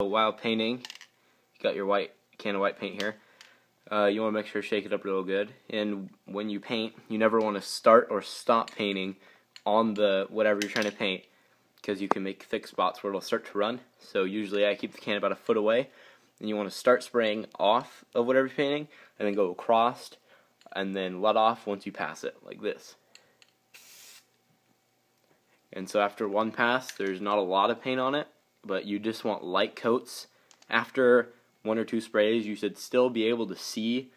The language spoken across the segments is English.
So while painting, you got your white can of white paint here. You want to make sure to shake it up real good. And when you paint, you never want to start or stop painting on the whatever you're trying to paint, because you can make thick spots where it'll start to run. So usually I keep the can about a foot away, and you want to start spraying off of whatever you're painting, and then go across, and then let off once you pass it, like this. And so after one pass, there's not a lot of paint on it, but you just want light coats. After one or two sprays, you should still be able to see,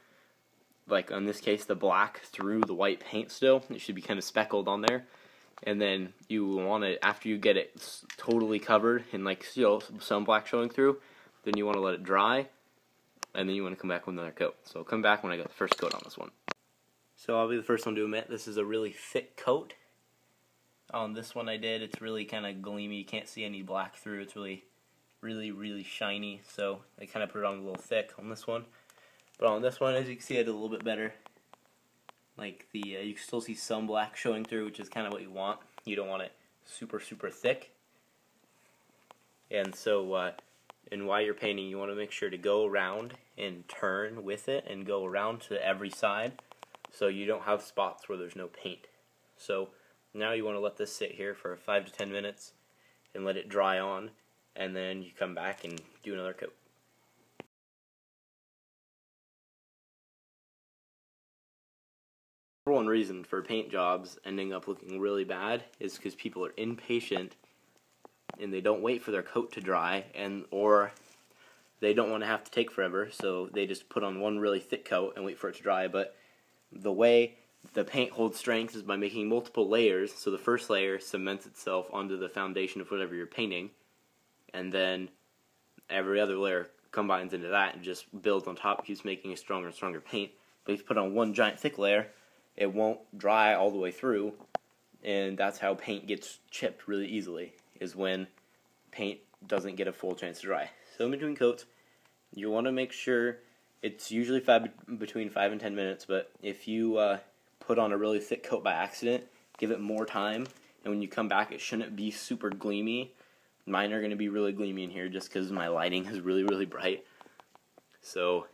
like in this case, the black through the white paint still. It should be kind of speckled on there. And then you want to, after you get it totally covered and like still some black showing through, then you want to let it dry, and then you want to come back with another coat. So I'll come back when I got the first coat on this one. So I'll be the first one to admit this is a really thick coat. On this one I did, it's really kind of gleamy. You can't see any black through. It's really shiny. So I kind of put it on a little thick on this one. But on this one, as you can see, I did a little bit better. Like the you can still see some black showing through, which is kind of what you want. You don't want it super thick. And so, and while you're painting, you want to make sure to go around and turn with it, and go around to every side, so you don't have spots where there's no paint. So now you want to let this sit here for 5 to 10 minutes and let it dry on, and then you come back and do another coat. Number one reason for paint jobs ending up looking really bad is because people are impatient and they don't wait for their coat to dry, or they don't want to have to take forever, so they just put on one really thick coat and wait for it to dry. But the way the paint holds strength is by making multiple layers. So the first layer cements itself onto the foundation of whatever you're painting, and then every other layer combines into that and just builds on top, keeps making a stronger and stronger paint. But if you put on one giant thick layer, it won't dry all the way through, and that's how paint gets chipped really easily, is when paint doesn't get a full chance to dry. So in between coats, you want to make sure it's usually between 5 and 10 minutes, but if you put on a really thick coat by accident, give it more time, and when you come back it shouldn't be super gleamy. Mine are going to be really gleamy in here just because my lighting is really bright. So